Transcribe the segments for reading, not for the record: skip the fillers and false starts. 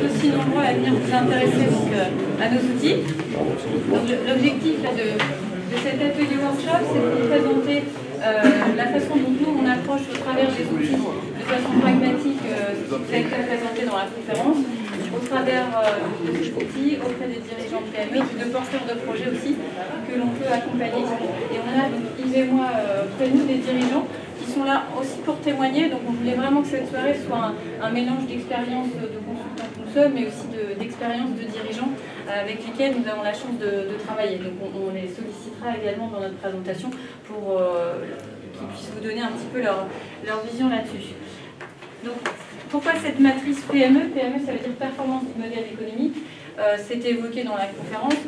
êtes aussi nombreux à venir vous intéresser donc, à nos outils. L'objectif de cet atelier workshop, c'est de vous présenter la façon dont nous on approche au travers des outils de façon pragmatique qui vous a été présenté dans la conférence, au travers de ces outils auprès des dirigeants PME, de porteurs de projets aussi, que l'on peut accompagner. Et on a donc Yves et moi auprès de nous des dirigeants qui sont là aussi pour témoigner. Donc on voulait vraiment que cette soirée soit un mélange d'expérience de consultants que nous sommes, mais aussi d'expérience de dirigeants avec lesquels nous avons la chance de travailler. Donc on les sollicitera également dans notre présentation pour qu'ils puissent vous donner un petit peu leur vision là-dessus. Donc pourquoi cette matrice PME? PME, ça veut dire performance du modèle économique. C'était évoqué dans la conférence.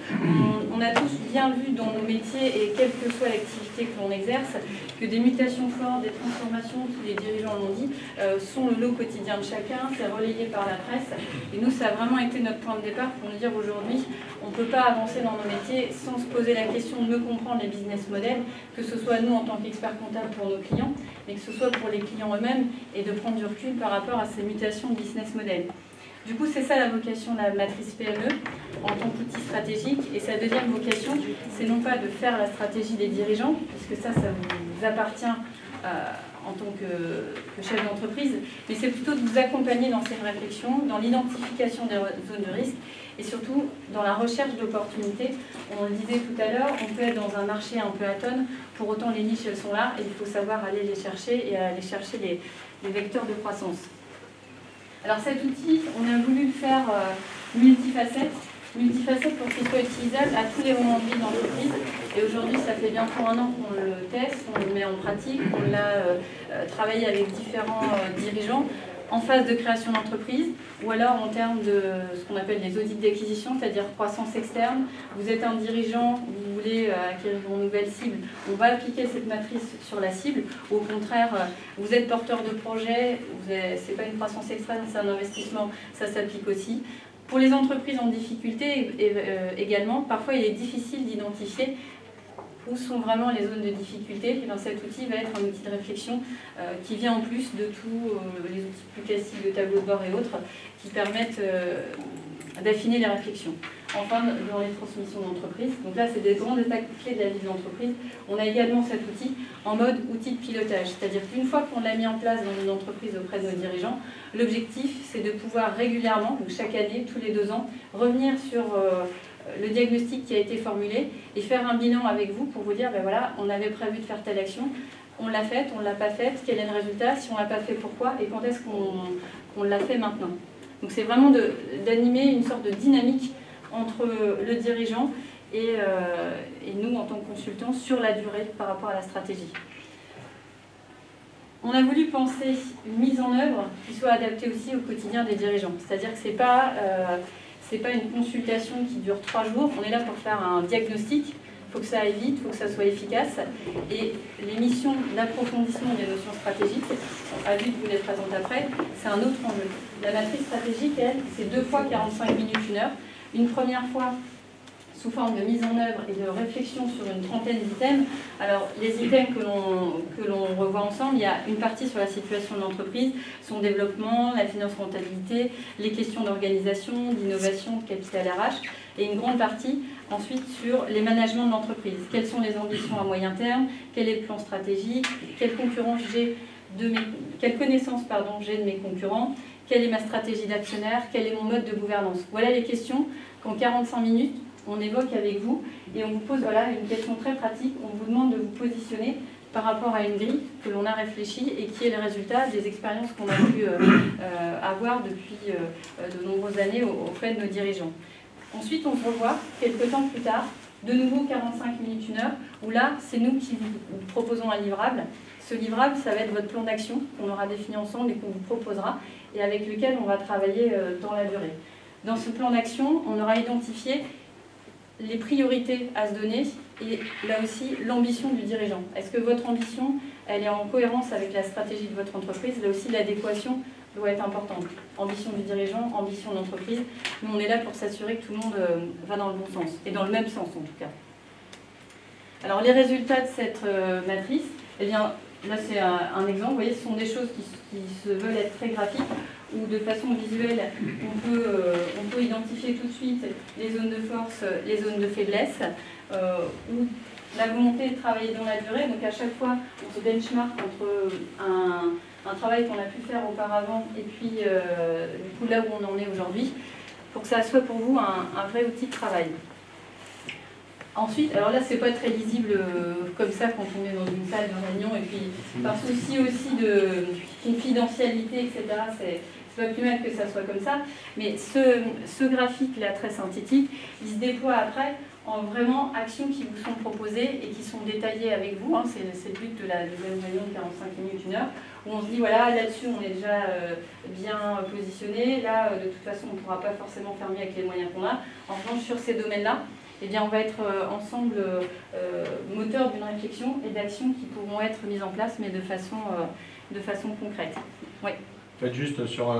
On a tous bien vu dans nos métiers, et quelle que soit l'activité que l'on exerce, que des mutations fortes, des transformations, tous les dirigeants l'ont dit, sont le lot quotidien de chacun, c'est relayé par la presse. Et nous, ça a vraiment été notre point de départ pour nous dire aujourd'hui, on ne peut pas avancer dans nos métiers sans se poser la question de mieux comprendre les business models, que ce soit nous en tant qu'experts comptables pour nos clients, mais que ce soit pour les clients eux-mêmes, et de prendre du recul par rapport à ces mutations de business models. Du coup, c'est ça la vocation de la matrice PME en tant qu'outil stratégique. Et sa deuxième vocation, c'est non pas de faire la stratégie des dirigeants, puisque ça vous appartient en tant que chef d'entreprise, mais c'est plutôt de vous accompagner dans ces réflexions, dans l'identification des zones de risque et surtout dans la recherche d'opportunités. On le disait tout à l'heure, on peut être dans un marché un peu atone, pour autant les niches elles sont là et il faut savoir aller les chercher et aller chercher les vecteurs de croissance. Alors cet outil, on a voulu le faire multifacette pour qu'il soit utilisable à tous les moments de vie de l'entreprise. Et aujourd'hui, ça fait bientôt 1 an qu'on le teste, on le met en pratique, on l'a travaillé avec différents dirigeants en phase de création d'entreprise, ou alors en termes de ce qu'on appelle les audits d'acquisition, c'est-à-dire croissance externe. Vous êtes un dirigeant, vous voulez acquérir une nouvelle cible, on va appliquer cette matrice sur la cible. Ou au contraire, vous êtes porteur de projet, ce n'est pas une croissance externe, c'est un investissement, ça s'applique aussi. Pour les entreprises en difficulté également, parfois il est difficile d'identifier où sont vraiment les zones de difficulté. Et dans cet outil va être un outil de réflexion qui vient en plus de tous les outils plus classiques de tableau de bord et autres qui permettent d'affiner les réflexions. Enfin, dans les transmissions d'entreprise, donc là c'est des grandes étapes clés de la vie de l'entreprise, on a également cet outil en mode outil de pilotage, c'est-à-dire qu'une fois qu'on l'a mis en place dans une entreprise auprès de nos dirigeants, l'objectif c'est de pouvoir régulièrement, donc chaque année, tous les 2 ans, revenir sur le diagnostic qui a été formulé et faire un bilan avec vous pour vous dire, ben voilà, on avait prévu de faire telle action, on l'a faite, on ne l'a pas faite, quel est le résultat, si on ne l'a pas fait, pourquoi, et quand est-ce qu'on l'a fait maintenant. Donc c'est vraiment d'animer une sorte de dynamique entre le dirigeant et nous en tant que consultants sur la durée par rapport à la stratégie. On a voulu penser une mise en œuvre qui soit adaptée aussi au quotidien des dirigeants. C'est-à-dire que ce n'est pas une consultation qui dure 3 jours, on est là pour faire un diagnostic, il faut que ça aille vite, il faut que ça soit efficace. Et les missions d'approfondissement des notions stratégiques, à vue de vous les présenter après, c'est un autre enjeu. La matrice stratégique, elle, c'est 2 fois 45 minutes, 1 heure. Une première fois sous forme de mise en œuvre et de réflexion sur une trentaine d'items. Alors, les items que l'on revoit ensemble, il y a une partie sur la situation de l'entreprise, son développement, la finance rentabilité, les questions d'organisation, d'innovation, de capital RH, et une grande partie ensuite sur les managements de l'entreprise. Quelles sont les ambitions à moyen terme, quel est le plan stratégique, quelle connaissance j'ai de mes concurrents, quelle est ma stratégie d'actionnaire, quel est mon mode de gouvernance. Voilà les questions qu'en 45 minutes, on évoque avec vous et on vous pose une question très pratique. On vous demande de vous positionner par rapport à une grille que l'on a réfléchie et qui est le résultat des expériences qu'on a pu avoir depuis de nombreuses années auprès de nos dirigeants. Ensuite, on se revoit quelques temps plus tard, de nouveau 45 minutes, 1 heure, où là, c'est nous qui vous proposons un livrable. Ce livrable, ça va être votre plan d'action qu'on aura défini ensemble et qu'on vous proposera et avec lequel on va travailler dans la durée. Dans ce plan d'action, on aura identifié les priorités à se donner et là aussi l'ambition du dirigeant. Est-ce que votre ambition, elle est en cohérence avec la stratégie de votre entreprise? Là aussi, l'adéquation doit être importante. Ambition du dirigeant, ambition de l'entreprise. Nous, on est là pour s'assurer que tout le monde va dans le bon sens, et dans le même sens en tout cas. Alors, les résultats de cette matrice, eh bien, là c'est un exemple, vous voyez, ce sont des choses qui se veulent être très graphiques. où de façon visuelle, on peut identifier tout de suite les zones de force, les zones de faiblesse, ou la volonté de travailler dans la durée. Donc à chaque fois, on se benchmark entre un travail qu'on a pu faire auparavant et puis du coup là où on en est aujourd'hui, pour que ça soit pour vous un vrai outil de travail. Ensuite, alors là, c'est pas très lisible comme ça quand on est dans une salle de réunion, et puis par souci aussi de confidentialité, etc., c'est pas plus mal que ça soit comme ça. Mais ce graphique-là, très synthétique, il se déploie après en vraiment actions qui vous sont proposées et qui sont détaillées avec vous. Hein. C'est le but de la deuxième réunion de 45 minutes, 1 heure, où on se dit, voilà, là-dessus, on est déjà bien positionné. Là, de toute façon, on ne pourra pas forcément faire mieux avec les moyens qu'on a. En revanche, sur ces domaines-là, eh bien, on va être ensemble moteur d'une réflexion et d'actions qui pourront être mises en place, mais de façon concrète. Oui. En fait, juste sur...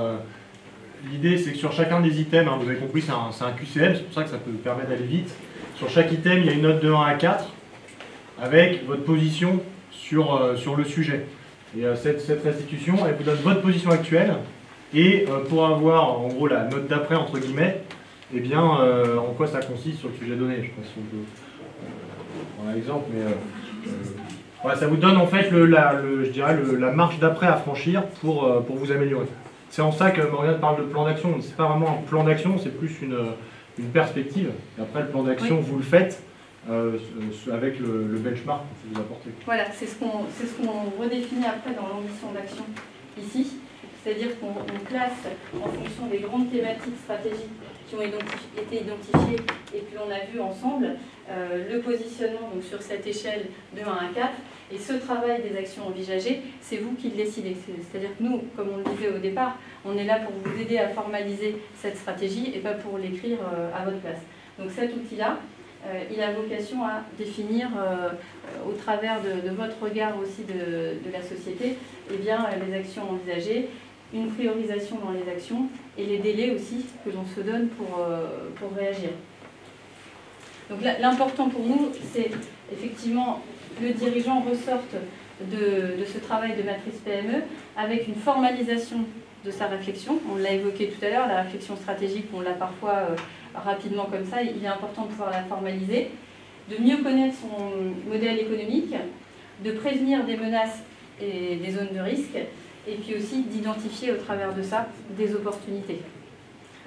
l'idée, c'est que sur chacun des items, hein, vous avez compris, c'est un QCM, c'est pour ça que ça peut permettre d'aller vite. Sur chaque item, il y a une note de 1 à 4, avec votre position sur le sujet. Et cette restitution, elle vous donne votre position actuelle, et pour avoir, en gros, la note d'après, entre guillemets, eh bien, en quoi ça consiste sur le sujet donné. Je ne sais pas si on peut prendre un exemple, mais voilà, ça vous donne en fait je dirais la marche d'après à franchir pour vous améliorer. C'est en ça que Morgane parle de plan d'action. Ce n'est pas vraiment un plan d'action, c'est plus une perspective. Et après, le plan d'action, oui, vous le faites avec le benchmark que vous apportez. Voilà, c'est ce qu'on redéfinit après dans l'ambition d'action ici. C'est-à-dire qu'on classe en fonction des grandes thématiques stratégiques qui ont été identifiées et que l'on a vu ensemble, le positionnement donc, sur cette échelle de 1 à 4, et ce travail des actions envisagées, c'est vous qui le décidez. C'est-à-dire que nous, comme on le disait au départ, on est là pour vous aider à formaliser cette stratégie et pas pour l'écrire à votre place. Donc cet outil-là, il a vocation à définir, au travers de votre regard aussi de la société, eh bien, les actions envisagées, une priorisation dans les actions et les délais aussi que l'on se donne pour réagir. Donc l'important pour nous, c'est effectivement le dirigeant ressorte de ce travail de matrice PME avec une formalisation de sa réflexion. On l'a évoqué tout à l'heure, la réflexion stratégique, on l'a parfois rapidement comme ça, il est important de pouvoir la formaliser, de mieux connaître son modèle économique, de prévenir des menaces et des zones de risque, et puis aussi d'identifier au travers de ça des opportunités.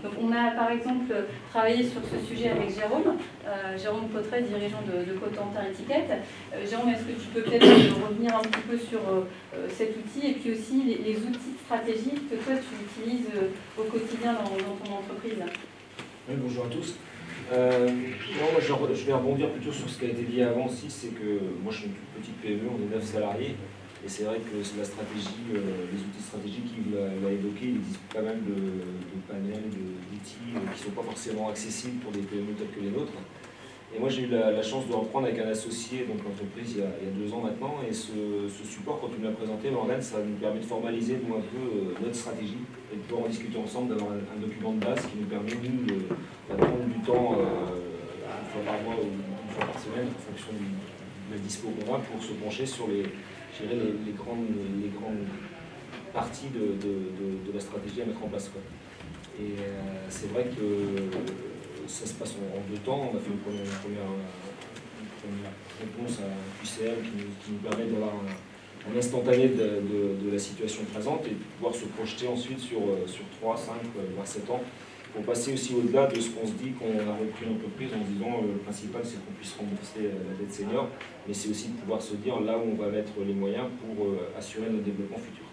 Donc on a par exemple travaillé sur ce sujet avec Jérôme, Jérôme Pottret, dirigeant de Cotentin Étiquette. Jérôme, est-ce que tu peux peut-être revenir un petit peu sur cet outil et puis aussi les outils stratégiques que toi tu utilises au quotidien dans ton entreprise? Oui, bonjour à tous. Moi, je vais rebondir plutôt sur ce qui a été dit avant aussi, c'est que moi je suis une toute petite PME, on est 9 salariés. Et c'est vrai que la stratégie, les outils stratégiques qu'il a évoqués, il existe pas mal de panels, d'outils qui ne sont pas forcément accessibles pour des PME telles que les nôtres. Et moi j'ai eu la chance de reprendre avec un associé, donc l'entreprise il y a 2 ans maintenant, et ce support, quand tu me l'as présenté, Morgane, ça nous permet de formaliser nous un peu notre stratégie et de pouvoir en discuter ensemble, d'avoir un document de base qui nous permet nous de prendre du temps une fois par mois ou une fois par semaine en fonction de la dispo qu'on a pour se pencher sur les grandes parties de la stratégie à mettre en place, quoi. Et c'est vrai que ça se passe en 2 temps. On a fait une première réponse à un QCM qui nous permet d'avoir un instantané de la situation présente et de pouvoir se projeter ensuite sur 3, 5, voire 7 ans, pour passer aussi au-delà de ce qu'on se dit qu'on a repris l'entreprise en se disant le principal c'est qu'on puisse rembourser la dette senior, mais c'est aussi de pouvoir se dire là où on va mettre les moyens pour assurer notre développement futur.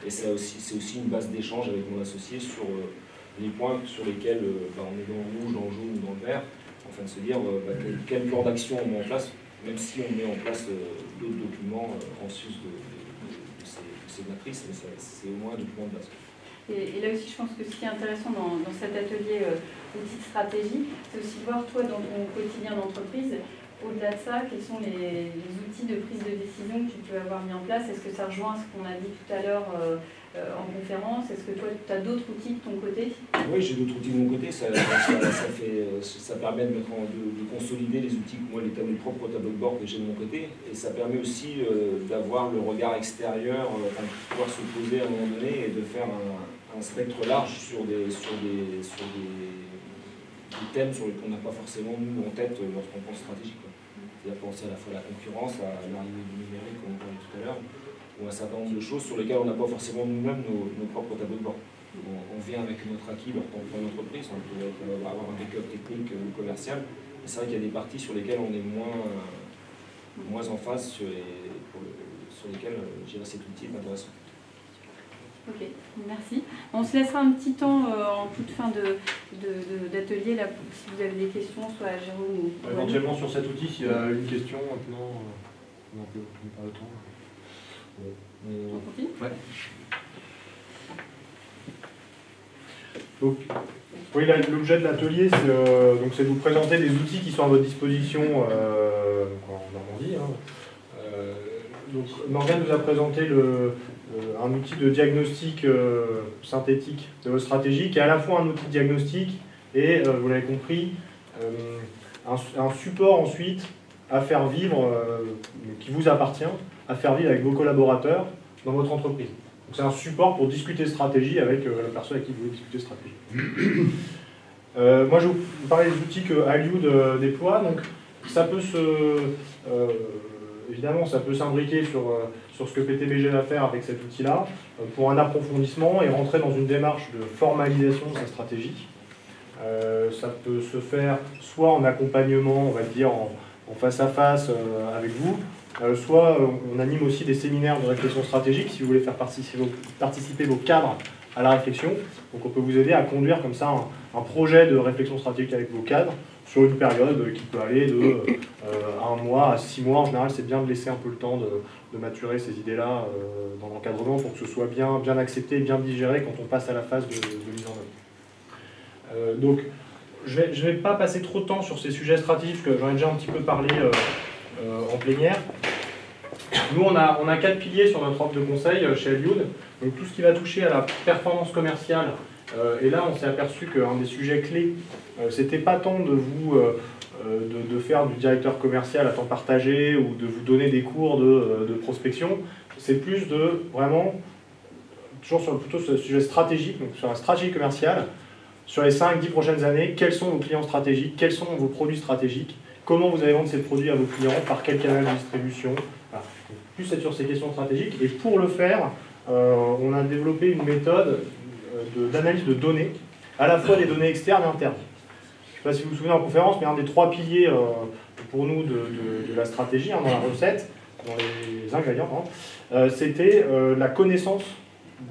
Et c'est aussi une base d'échange avec mon associé sur les points sur lesquels on est dans le rouge, dans le jaune ou dans le vert, afin de se dire quel plan d'action on met en place, même si on met en place d'autres documents en sus de ces matrices, mais c'est au moins un document de base. Et là aussi, je pense que ce qui est intéressant dans cet atelier outils de stratégie, c'est aussi de voir, toi, dans ton quotidien d'entreprise, au-delà de ça, quels sont les outils de prise de décision que tu peux avoir mis en place? Est-ce que ça rejoint ce qu'on a dit tout à l'heure en conférence? Est-ce que toi, tu as d'autres outils de ton côté? Oui, j'ai d'autres outils de mon côté. Ça permet de consolider les outils que moi, mes propres tableaux de bord que j'ai de mon côté. Et ça permet aussi d'avoir le regard extérieur, de pouvoir se poser à un moment donné et de faire un un spectre large sur des thèmes sur lesquels on n'a pas forcément nous en tête lorsqu'on pense stratégie. C'est-à-dire penser à la fois à la concurrence, à l'arrivée du numérique, comme on parlait tout à l'heure, ou un certain nombre de choses sur lesquelles on n'a pas forcément nous-mêmes nos propres tableaux de bord. On vient avec notre acquis lorsqu'on prend une entreprise, on peut avoir un backup technique ou commercial, mais c'est vrai qu'il y a des parties sur lesquelles on est moins en phase, sur lesquelles cet outil est intéressant. Ok, merci. On se laissera un petit temps en toute fin d'atelier, là, si vous avez des questions, soit à Jérôme ou... Éventuellement sur cet outil, s'il y a une question, maintenant, on peut pas le temps. On continue ? Ouais. Donc, oui, l'objet de l'atelier, c'est de vous présenter des outils qui sont à votre disposition en Normandie. Donc, Morgane nous a présenté un outil de diagnostic synthétique de votre stratégie, qui est à la fois un outil de diagnostic et, vous l'avez compris, un support ensuite à faire vivre, qui vous appartient, à faire vivre avec vos collaborateurs dans votre entreprise. C'est un support pour discuter stratégie avec la personne avec qui vous voulez discuter stratégie. Moi, je vais vous parler des outils que Aliud déploie. Donc, ça peut évidemment, ça peut s'imbriquer sur ce que PTBG va faire avec cet outil-là, pour un approfondissement et rentrer dans une démarche de formalisation de sa stratégie. Ça peut se faire soit en accompagnement, on va dire, en face-à-face avec vous, soit on anime aussi des séminaires de réflexion stratégique si vous voulez faire participer vos cadres à la réflexion. Donc on peut vous aider à conduire comme ça un projet de réflexion stratégique avec vos cadres sur une période qui peut aller de 1 mois à 6 mois. En général, c'est bien de laisser un peu le temps de maturer ces idées-là dans l'encadrement pour que ce soit bien accepté et bien digéré quand on passe à la phase de mise en œuvre. Donc, je vais pas passer trop de temps sur ces sujets stratégiques, parce que j'en ai déjà un petit peu parlé en plénière. Nous, on a 4 piliers sur notre offre de conseil chez Aliud. Donc, tout ce qui va toucher à la performance commerciale. Et là, on s'est aperçu qu'un des sujets clés, c'était pas tant de vous de faire du directeur commercial à temps partagé ou de vous donner des cours de prospection. C'est plus de vraiment, toujours plutôt sur le sujet stratégique, donc sur la stratégie commerciale. Sur les 5-10 prochaines années, quels sont vos clients stratégiques, quels sont vos produits stratégiques, comment vous allez vendre ces produits à vos clients, par quel canal de distribution. Voilà. Plus être sur ces questions stratégiques. Et pour le faire, on a développé une méthode d'analyse de données, à la fois des données externes et internes. Je ne sais pas si vous vous souvenez en conférence, mais un des 3 piliers pour nous de la stratégie, dans la recette, dans les ingrédients, c'était la connaissance,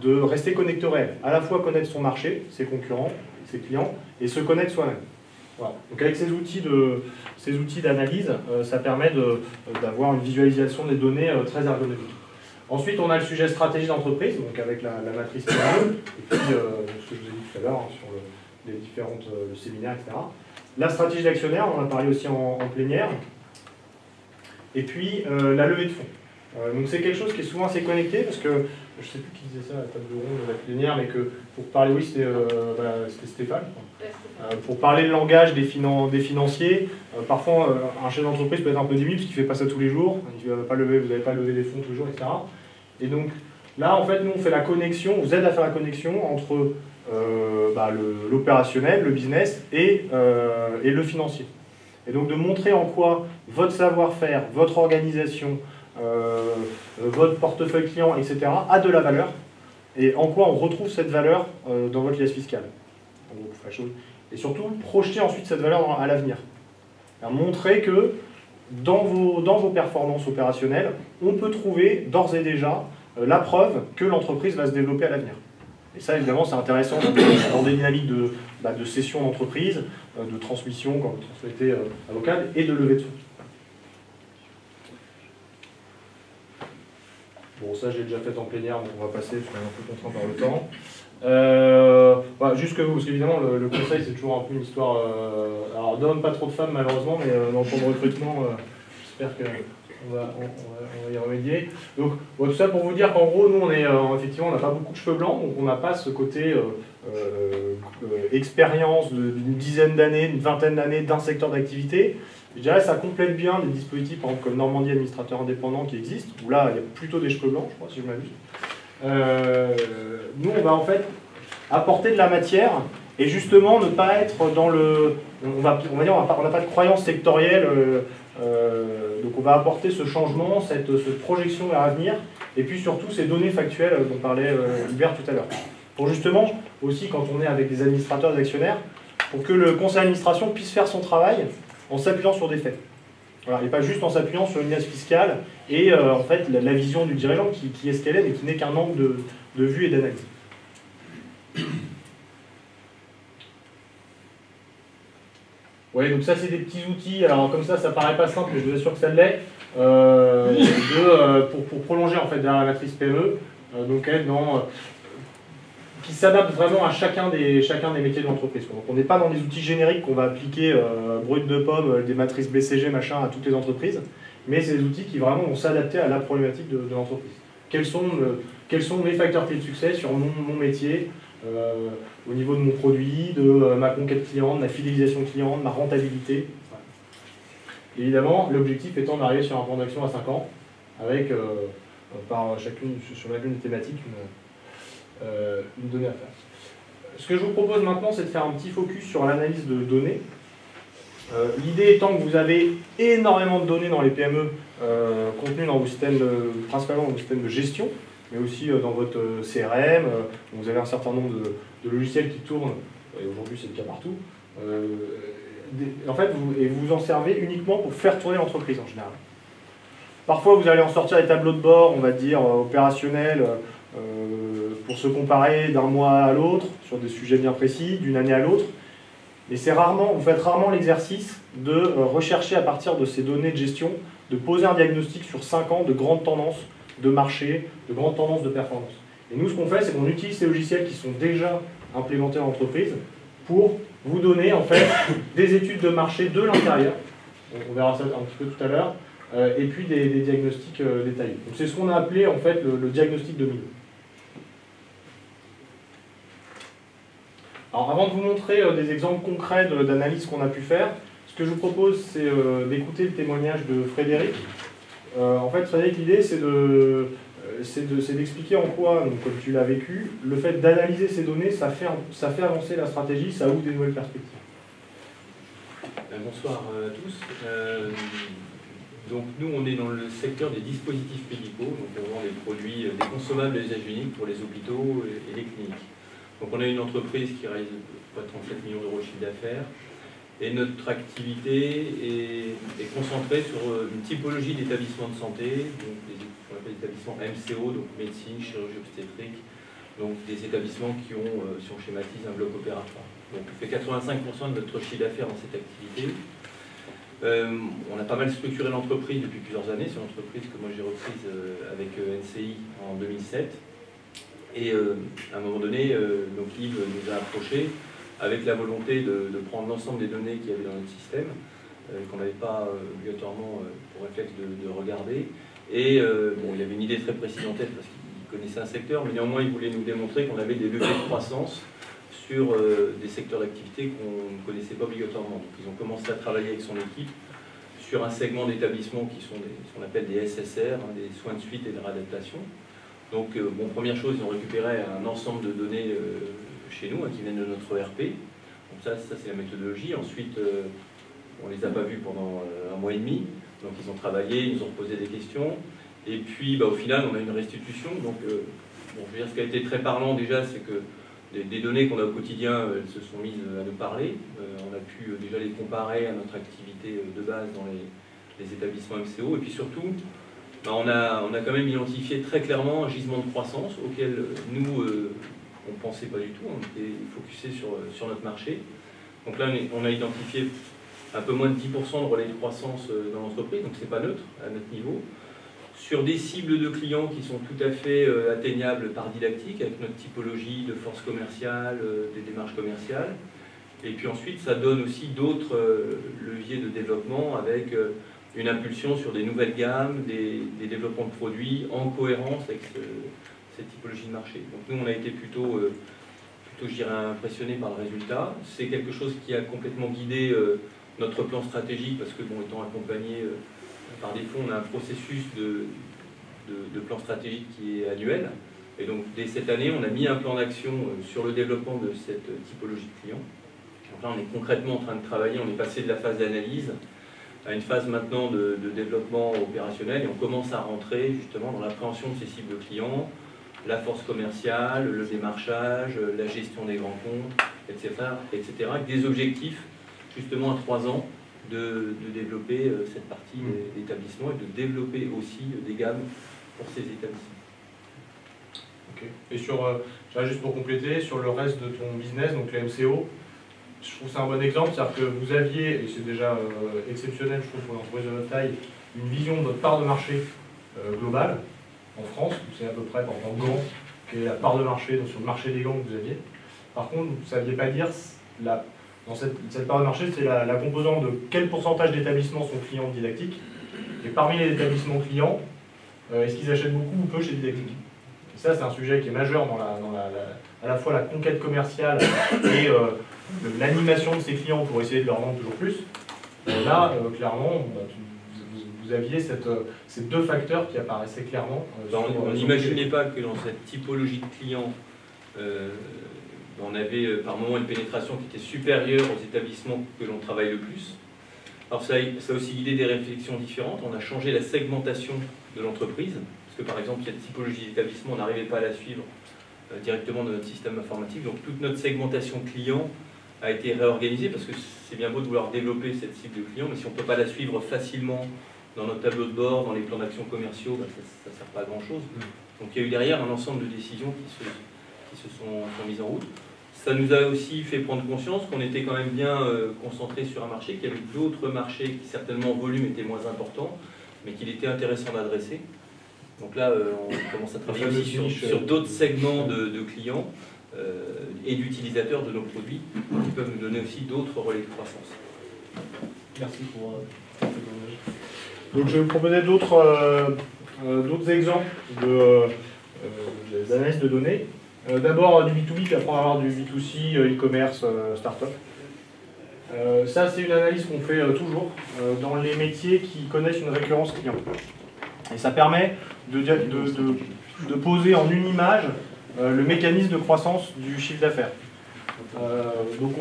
de rester connecté au réel. À la fois connaître son marché, ses concurrents, ses clients, et se connaître soi-même. Voilà. Donc avec ces outils d'analyse, ça permet d'avoir une visualisation des données très ergonomique. Ensuite, on a le sujet stratégie d'entreprise, donc avec la matrice pyramide, et puis ce que je vous ai dit tout à l'heure sur les différents séminaires, etc. La stratégie d'actionnaire, on en a parlé aussi en plénière. Et puis la levée de fonds. Donc c'est quelque chose qui est souvent assez connecté, parce que je ne sais plus qui disait ça à la table ronde de la plénière, mais que pour parler, oui, c'était Stéphane. Pour parler le langage des financiers, parfois un chef d'entreprise peut être un peu timide parce qu'il ne fait pas ça tous les jours, vous n'allez pas lever des fonds tous les jours, etc. Et donc là, en fait, nous on fait la connexion, on vous aide à faire la connexion entre l'opérationnel, le business et le financier. Et donc de montrer en quoi votre savoir-faire, votre organisation, votre portefeuille client, etc. a de la valeur, et en quoi on retrouve cette valeur dans votre liasse fiscale. En gros, la chose. Et surtout, projeter ensuite cette valeur à l'avenir. Montrer que dans vos performances opérationnelles, on peut trouver d'ores et déjà la preuve que l'entreprise va se développer à l'avenir. Et ça, évidemment, c'est intéressant dans des dynamiques de cession d'entreprise, de transmission, quand vous transmettez à vos cadres, et de levée de fonds. Bon, ça, j'ai déjà fait en plénière, donc on va passer, parce qu'on est un peu contraint par le temps. Juste que vous, parce qu'évidemment, le conseil, c'est toujours un peu une histoire... alors, d'hommes, pas trop de femmes, malheureusement, mais dans le plan de recrutement, j'espère qu'on va y remédier. Donc, tout ça pour vous dire qu'en gros, nous, on est, effectivement, on n'a pas beaucoup de cheveux blancs, donc on n'a pas ce côté expérience d'une dizaine d'années, d'une vingtaine d'années d'un secteur d'activité. Je dirais que ça complète bien des dispositifs, par exemple, comme Normandie Administrateur Indépendant qui existent, où là, il y a plutôt des cheveux blancs, je crois, si je m'abuse. Nous, on va en fait apporter de la matière et justement ne pas être dans le... On n'a pas de croyance sectorielle, donc on va apporter ce changement, cette projection vers l'avenir, et puis surtout ces données factuelles dont parlait Hubert tout à l'heure. Pour justement, aussi quand on est avec des administrateurs et des actionnaires, pour que le conseil d'administration puisse faire son travail en s'appuyant sur des faits. Voilà, et pas juste en s'appuyant sur une liasse fiscale et en fait la vision du dirigeant qui est ce qu'elle est, mais qui n'est qu'un angle de vue et d'analyse. Ouais, donc ça c'est des petits outils, alors comme ça paraît pas simple, mais je vous assure que ça l'est, pour prolonger en fait derrière la matrice PME, donc être dans... qui s'adapte vraiment à chacun des métiers de l'entreprise. Donc on n'est pas dans des outils génériques qu'on va appliquer brut de pomme, des matrices BCG, machin, à toutes les entreprises, mais c'est des outils qui vraiment vont s'adapter à la problématique de l'entreprise. Quels sont mes facteurs clés de succès sur mon métier, au niveau de mon produit, de ma conquête client, de ma fidélisation client, de ma rentabilité. Voilà. Évidemment, l'objectif étant d'arriver sur un plan d'action à 5 ans, avec sur chacune des thématiques une donnée à faire. Ce que je vous propose maintenant, c'est de faire un petit focus sur l'analyse de données. L'idée étant que vous avez énormément de données dans les PME contenues dans vos systèmes, principalement dans vos systèmes de gestion, mais aussi dans votre CRM, vous avez un certain nombre de logiciels qui tournent, et aujourd'hui c'est le cas partout. En fait, vous en servez uniquement pour faire tourner l'entreprise en général. Parfois vous allez en sortir des tableaux de bord, on va dire, opérationnels, pour se comparer d'un mois à l'autre, sur des sujets bien précis, d'une année à l'autre. Et vous faites rarement l'exercice de rechercher à partir de ces données de gestion, de poser un diagnostic sur 5 ans de grandes tendances de marché, de grandes tendances de performance. Et nous, ce qu'on fait, c'est qu'on utilise ces logiciels qui sont déjà implémentés en entreprise pour vous donner en fait des études de marché de l'intérieur, on verra ça un petit peu tout à l'heure, et puis des diagnostics détaillés. Donc c'est ce qu'on a appelé en fait le diagnostic de milieu. Alors avant de vous montrer des exemples concrets d'analyse qu'on a pu faire, ce que je vous propose, c'est d'écouter le témoignage de Frédéric. En fait, Frédéric, l'idée, c'est d'expliquer en quoi, donc, comme tu l'as vécu, le fait d'analyser ces données, ça fait avancer la stratégie, ça ouvre des nouvelles perspectives. Bonsoir à tous. Donc nous, on est dans le secteur des dispositifs médicaux, donc on vend des produits, des consommables à usage unique pour les hôpitaux et les cliniques. Donc on a une entreprise qui réalise près de 37 millions d'euros de chiffre d'affaires, et notre activité est concentrée sur une typologie d'établissements de santé, donc ce qu'on appelle des établissements MCO, donc médecine, chirurgie obstétrique, donc des établissements qui ont, si on schématise, un bloc opératoire. Donc on fait 85% de notre chiffre d'affaires dans cette activité. On a pas mal structuré l'entreprise depuis plusieurs années. C'est une entreprise que moi j'ai reprise avec NCI en 2007. Et à un moment donné, donc Yves nous a approchés avec la volonté de prendre l'ensemble des données qu'il y avait dans notre système, qu'on n'avait pas obligatoirement pour réflexe de regarder. Et bon, il y avait une idée très précise en tête parce qu'il connaissait un secteur, mais néanmoins il voulait nous démontrer qu'on avait des leviers de croissance sur des secteurs d'activité qu'on ne connaissait pas obligatoirement. Donc ils ont commencé à travailler avec son équipe sur un segment d'établissements qui sont ce qu'on appelle des SSR, hein, des soins de suite et de réadaptation. Donc bon, première chose, ils ont récupéré un ensemble de données chez nous, hein, qui viennent de notre ERP. Donc ça c'est la méthodologie. Ensuite, on ne les a pas vus pendant un mois et demi. Donc ils ont travaillé, ils nous ont posé des questions. Et puis au final, on a une restitution. Donc bon, je veux dire, ce qui a été très parlant déjà, c'est que des données qu'on a au quotidien, elles se sont mises à nous parler. On a pu déjà les comparer à notre activité de base dans les établissements MCO. Et puis surtout, on a quand même identifié très clairement un gisement de croissance auquel nous, on ne pensait pas du tout. On était focusé sur notre marché. Donc là, on a identifié un peu moins de 10% de relais de croissance dans l'entreprise, donc c'est pas neutre à notre niveau. Sur des cibles de clients qui sont tout à fait atteignables par didactique, avec notre typologie de force commerciale, des démarches commerciales. Et puis ensuite, ça donne aussi d'autres leviers de développement avec une impulsion sur des nouvelles gammes, des développements de produits en cohérence avec cette typologie de marché. Donc nous, on a été plutôt je dirais, impressionné par le résultat. C'est quelque chose qui a complètement guidé notre plan stratégique, parce que, bon, étant accompagné par défaut, on a un processus de plan stratégique qui est annuel. Et donc dès cette année, on a mis un plan d'action sur le développement de cette typologie de clients. Donc là, on est concrètement en train de travailler, on est passé de la phase d'analyse à une phase maintenant de développement opérationnel et on commence à rentrer justement dans l'appréhension de ces cibles de clients, la force commerciale, le démarchage, la gestion des grands comptes, etc. avec des objectifs justement à 3 ans de développer cette partie d'établissement et de développer aussi des gammes pour ces établissements. Ok. Et sur, juste pour compléter, sur le reste de ton business, donc les MCO, je trouve que c'est un bon exemple, c'est-à-dire que vous aviez, et c'est déjà exceptionnel, je trouve, pour une entreprise de notre taille, une vision de votre part de marché globale en France, c'est à peu près, par exemple, gants, quelle est la part de marché donc sur le marché des gants que vous aviez. Par contre, vous ne saviez pas dire, dans cette part de marché, c'est la composante de quel pourcentage d'établissements sont clients didactiques, et parmi les établissements clients, est-ce qu'ils achètent beaucoup ou peu chez Didactique. Et ça, c'est un sujet qui est majeur dans à la fois la conquête commerciale et l'animation de ces clients pour essayer de leur vendre toujours plus. Là, clairement, vous aviez ces deux facteurs qui apparaissaient clairement. On n'imaginait pas que dans cette typologie de clients, on avait par moment une pénétration qui était supérieure aux établissements que l'on travaille le plus. Alors ça a aussi guidé des réflexions différentes. On a changé la segmentation de l'entreprise, parce que par exemple, il y a une typologie d'établissement, on n'arrivait pas à la suivre directement dans notre système informatique. Donc toute notre segmentation client a été réorganisée, parce que c'est bien beau de vouloir développer cette cible de clients, mais si on ne peut pas la suivre facilement dans notre tableau de bord, dans les plans d'action commerciaux, ça ne sert pas à grand chose. Donc il y a eu derrière un ensemble de décisions qui se sont mises en route. Ça nous a aussi fait prendre conscience qu'on était quand même bien concentré sur un marché, qu'il y avait d'autres marchés qui certainement en volume étaient moins importants, mais qu'il était intéressant d'adresser. Donc là, on commence à travailler aussi sur d'autres segments de clients et d'utilisateurs de nos produits qui peuvent nous donner aussi d'autres relais de croissance. Merci pour donc je vais vous proposer d'autres exemples d'analyse de données. D'abord du B2B, puis après on va avoir du B2C, e-commerce, start-up. Ça, c'est une analyse qu'on fait toujours dans les métiers qui connaissent une récurrence client. Et ça permet de poser en une image le mécanisme de croissance du chiffre d'affaires. Donc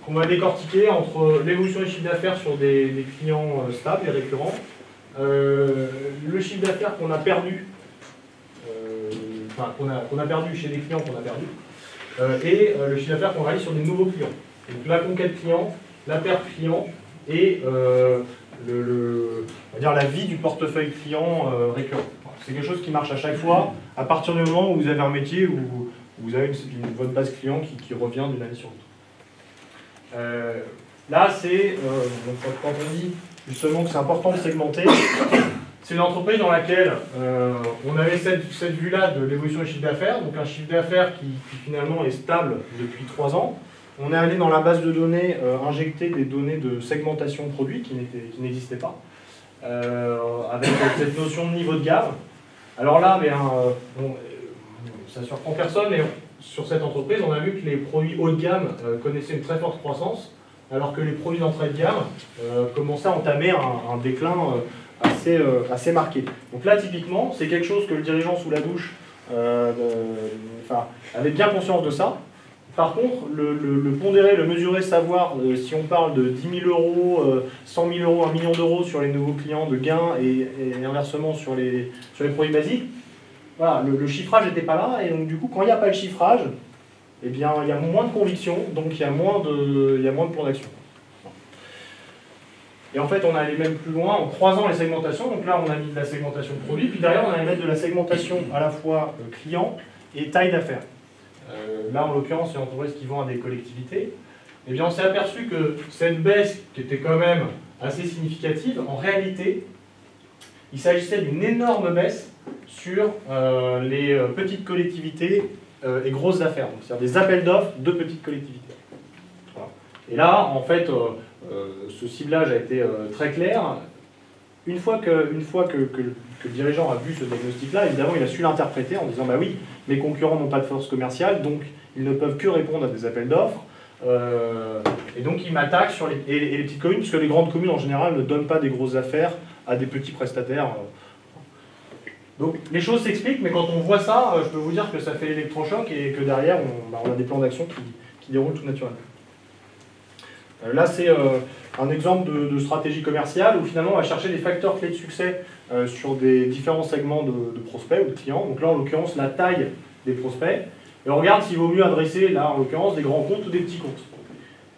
on va décortiquer entre l'évolution du chiffre d'affaires sur des clients stables et récurrents, le chiffre d'affaires qu'on a perdu, qu'on a perdu chez des clients qu'on a perdu, et le chiffre d'affaires qu'on réalise sur des nouveaux clients. Donc la conquête client, la perte client et on va dire la vie du portefeuille client récurrent. C'est quelque chose qui marche à chaque fois, à partir du moment où vous avez un métier où vous avez votre base client qui revient d'une année sur l'autre. Là, c'est quand on dit justement que c'est important de segmenter, c'est une entreprise dans laquelle on avait cette vue-là de l'évolution du chiffre d'affaires, donc un chiffre d'affaires qui finalement est stable depuis 3 ans. On est allé dans la base de données injecter des données de segmentation de produits qui n'existaient pas, avec cette notion de niveau de gamme. Alors là, ça ne surprend personne, mais sur cette entreprise, on a vu que les produits haut de gamme connaissaient une très forte croissance, alors que les produits d'entrée de gamme commençaient à entamer un déclin assez marqué. Donc là, typiquement, c'est quelque chose que le dirigeant sous la douche avait bien conscience de ça. Par contre, le pondérer, le mesurer, savoir si on parle de 10 000 euros, 100 000 euros, 1 million d'euros sur les nouveaux clients de gains et inversement sur les produits basiques, voilà, le chiffrage n'était pas là. Et donc du coup, quand il n'y a pas le chiffrage, eh bien, il y a moins de conviction, donc il y a moins de plans d'action. Et en fait, on allait même plus loin en croisant les segmentations. Donc là, on a mis de la segmentation de produits, puis derrière, on allait mettre de la segmentation à la fois client et taille d'affaires. Là, en l'occurrence, c'est une entreprise qui vend à des collectivités. Eh bien, on s'est aperçu que cette baisse, qui était quand même assez significative, en réalité, il s'agissait d'une énorme baisse sur les petites collectivités et grosses affaires. C'est-à-dire des appels d'offres de petites collectivités. Voilà. Et là, en fait, ce ciblage a été très clair. Une fois que le dirigeant a vu ce diagnostic-là, évidemment, il a su l'interpréter en disant « bah oui, mes concurrents n'ont pas de force commerciale, donc ils ne peuvent que répondre à des appels d'offres. Et donc ils m'attaquent sur les petites communes, puisque les grandes communes, en général, ne donnent pas des grosses affaires à des petits prestataires. Donc les choses s'expliquent, mais quand on voit ça, je peux vous dire que ça fait l'électrochoc et que derrière, on a des plans d'action qui déroulent tout naturellement. Là, c'est un exemple de stratégie commerciale où finalement on va chercher des facteurs clés de succès sur des différents segments de prospects ou de clients. Donc là, en l'occurrence, la taille des prospects. Et on regarde s'il vaut mieux adresser, là, en l'occurrence, des grands comptes ou des petits comptes.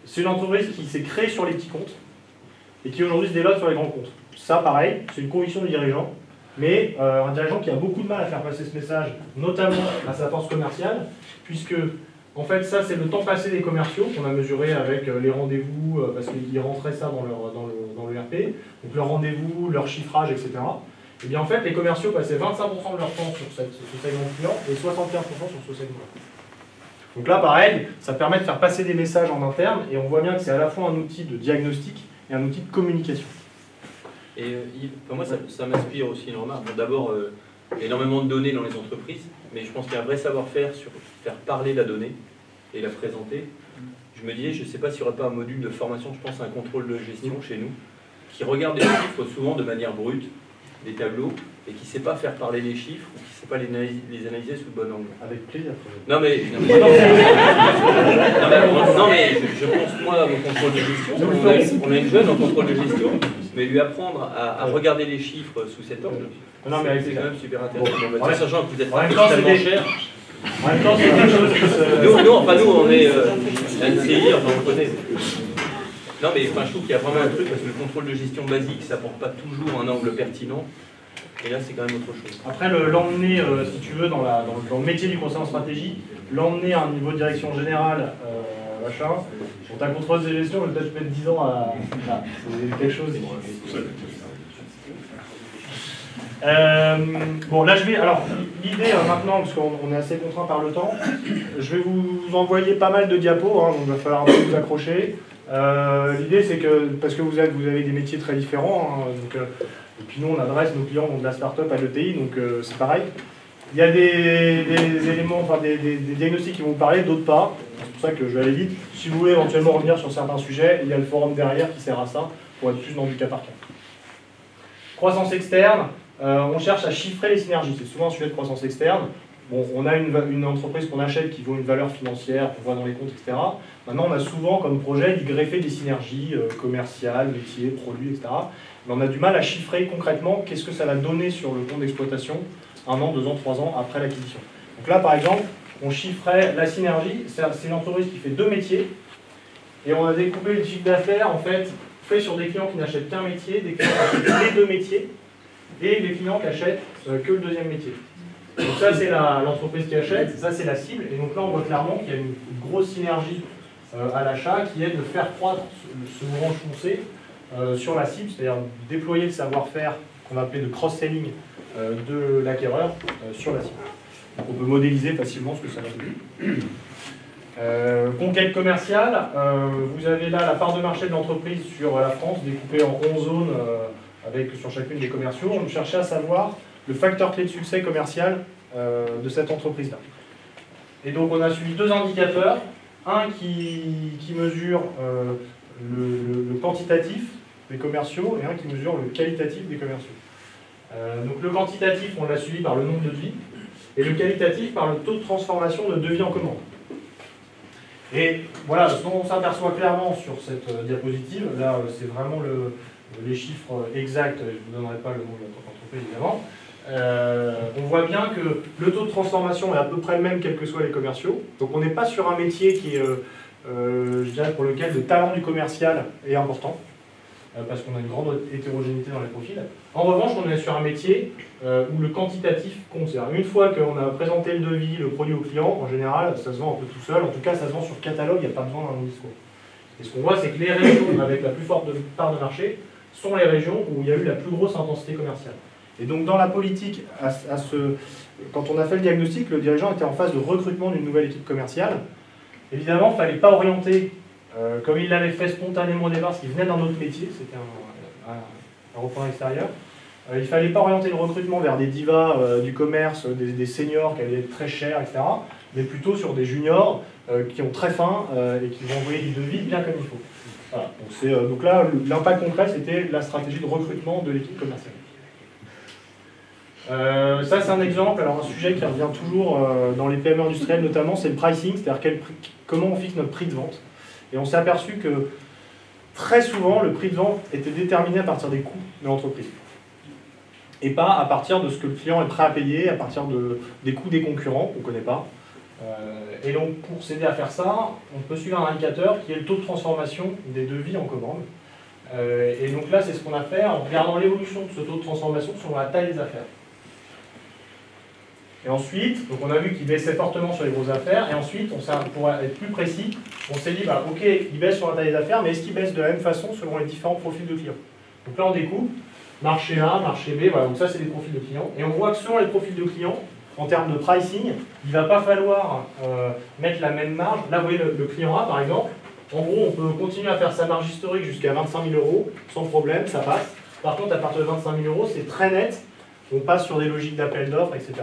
C'est une entreprise qui s'est créée sur les petits comptes et qui aujourd'hui se développe sur les grands comptes. Ça, pareil, c'est une conviction du dirigeant, mais un dirigeant qui a beaucoup de mal à faire passer ce message, notamment à sa force commerciale, puisque en fait, ça, c'est le temps passé des commerciaux qu'on a mesuré avec les rendez-vous, parce qu'ils rentraient ça dans le RP, donc leur rendez-vous, leur chiffrage, etc. Et bien en fait, les commerciaux passaient 25% de leur temps sur ce segment client et 75% sur ce segment-là. Donc là, pareil, ça permet de faire passer des messages en interne, et on voit bien que c'est à la fois un outil de diagnostic et un outil de communication. Et moi, ça m'inspire aussi une remarque. Bon, d'abord, énormément de données dans les entreprises, mais je pense qu'il y a un vrai savoir-faire sur faire parler la donnée et la présenter. Je me disais, je ne sais pas s'il n'y aurait pas un module de formation, je pense à un contrôle de gestion chez nous, qui regarde les chiffres souvent de manière brute, des tableaux, et qui ne sait pas faire parler les chiffres, ou qui ne sait pas les analyser sous le bon angle. Avec plaisir. Non mais je pense moi au contrôle de gestion. On a une jeune en contrôle de gestion, mais lui apprendre à regarder les chiffres sous cet angle, c'est quand même super intéressant. Bon, sachant que vous êtes tellement cher. En même temps, c'est quelque chose qui se... Nous, on est NCI, enfin on connaît. Non mais enfin, je trouve qu'il y a vraiment un truc, parce que le contrôle de gestion basique, ça n'apporte pas toujours un angle pertinent. Et là, c'est quand même autre chose. Après, l'emmener, si tu veux, dans le métier du conseil en stratégie, l'emmener à un niveau de direction générale, machin, pour ta contrôle de gestion, je vais peut-être mettre 10 ans à... Voilà, c'est quelque chose... Bon, là, je vais... Alors, l'idée, maintenant, parce qu'on est assez contraint par le temps, je vais vous envoyer pas mal de diapos, hein, donc il va falloir un peu vous accrocher. L'idée, c'est que, parce que vous avez des métiers très différents, hein, donc, et puis nous, on adresse nos clients de la start-up à l'ETI, donc c'est pareil. Il y a des éléments, enfin des diagnostics qui vont vous parler, d'autres pas. C'est pour ça que je vais aller vite. Si vous voulez éventuellement revenir sur certains sujets, il y a le forum derrière qui sert à ça, pour être plus dans du cas par cas. Croissance externe, on cherche à chiffrer les synergies. C'est souvent un sujet de croissance externe. Bon, on a une entreprise qu'on achète qui vaut une valeur financière, qu'on voit dans les comptes, etc. Maintenant, on a souvent comme projet d'y greffer des synergies commerciales, métiers, produits, etc. Mais on a du mal à chiffrer concrètement qu'est-ce que ça va donner sur le compte d'exploitation 1 an, 2 ans, 3 ans après l'acquisition. Donc là, par exemple, on chiffrait la synergie. C'est une entreprise qui fait 2 métiers. Et on a découpé le chiffre d'affaires, en fait sur des clients qui n'achètent qu'un métier, des clients qui achètent les 2 métiers, et des clients qui achètent que le 2e métier. Donc ça, c'est l'entreprise qui achète, ça, c'est la cible. Et donc là, on voit clairement qu'il y a une grosse synergie à l'achat qui est de faire croître ce orange foncé sur la cible, c'est-à-dire déployer le savoir-faire qu'on va appeler de cross-selling de l'acquéreur sur la cible. Donc on peut modéliser facilement ce que ça va donner. Conquête commerciale, vous avez là la part de marché de l'entreprise sur la France, découpée en 11 zones sur chacune des commerciaux. On cherchait à savoir le facteur clé de succès commercial de cette entreprise-là. Et donc on a suivi 2 indicateurs, un qui mesure le quantitatif des commerciaux et un qui mesure le qualitatif des commerciaux. Donc le quantitatif, on l'a suivi par le nombre de devis, et le qualitatif par le taux de transformation de devis en commande. Et voilà, ce dont on s'aperçoit clairement sur cette diapositive, là c'est vraiment les chiffres exacts, je ne vous donnerai pas le nom de notre entreprise évidemment. On voit bien que le taux de transformation est à peu près le même quels que soient les commerciaux. Donc on n'est pas sur un métier qui est, je dirais, pour lequel le talent du commercial est important, parce qu'on a une grande hétérogénéité dans les profils. En revanche, on est sur un métier où le quantitatif compte. Une fois qu'on a présenté le devis, le produit au client, en général, ça se vend un peu tout seul. En tout cas, ça se vend sur catalogue, il n'y a pas besoin d'un long discours. Et ce qu'on voit, c'est que les régions avec la plus forte part de marché sont les régions où il y a eu la plus grosse intensité commerciale. Et donc dans la politique, quand on a fait le diagnostic, le dirigeant était en phase de recrutement d'une nouvelle équipe commerciale. Évidemment, il ne fallait pas orienter, comme il l'avait fait spontanément au départ, parce qu'il venait d'un autre métier, c'était un repreneur extérieur. Il ne fallait pas orienter le recrutement vers des divas du commerce, des seniors qui allaient être très chers, etc. Mais plutôt sur des juniors qui ont très faim et qui vont envoyer des devis bien comme il faut. Voilà. Donc là, l'impact concret, c'était la stratégie de recrutement de l'équipe commerciale. Ça, c'est un exemple. Alors, un sujet qui revient toujours dans les PME industrielles notamment, c'est le pricing, c'est-à-dire comment on fixe notre prix de vente. Et on s'est aperçu que très souvent, le prix de vente était déterminé à partir des coûts de l'entreprise. Et pas à partir de ce que le client est prêt à payer, à partir des coûts des concurrents qu'on ne connaît pas. Et donc, pour s'aider à faire ça, on peut suivre un indicateur qui est le taux de transformation des devis en commande. Et donc là, c'est ce qu'on a fait en regardant l'évolution de ce taux de transformation selon la taille des affaires. Et ensuite, donc on a vu qu'il baissait fortement sur les grosses affaires, et ensuite, pour être plus précis, on s'est dit, bah, ok, il baisse sur la taille des affaires, mais est-ce qu'il baisse de la même façon selon les différents profils de clients? Donc là, on découpe, marché A, marché B, voilà, donc ça, c'est des profils de clients. Et on voit que selon les profils de clients, en termes de pricing, il ne va pas falloir mettre la même marge. Là, vous voyez le client A, par exemple, en gros, on peut continuer à faire sa marge historique jusqu'à 25 000 €, sans problème, ça passe. Par contre, à partir de 25 000 €, c'est très net, on passe sur des logiques d'appel d'offres, etc.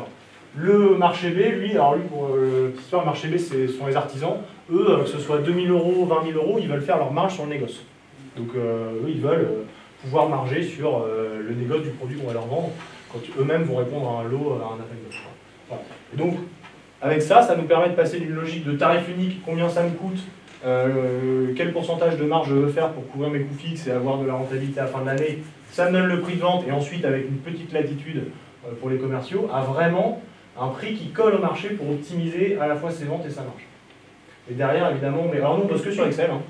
Le marché B, lui, alors lui, pour l'histoire, le marché B, ce sont les artisans. Eux, que ce soit 2 000 €, 20 000 €, ils veulent faire leur marge sur le négoce. Donc, eux, ils veulent pouvoir marger sur le négoce du produit qu'on va leur vendre, quand eux-mêmes vont répondre à un lot, à un appel d'offres. Voilà. Et donc, avec ça, ça nous permet de passer d'une logique de tarif unique, combien ça me coûte, quel pourcentage de marge je veux faire pour couvrir mes coûts fixes et avoir de la rentabilité à la fin de l'année, ça me donne le prix de vente, et ensuite, avec une petite latitude pour les commerciaux, à vraiment un prix qui colle au marché pour optimiser à la fois ses ventes et sa marge. Et derrière, évidemment, mais alors nous, on bosse que sur Excel, hein.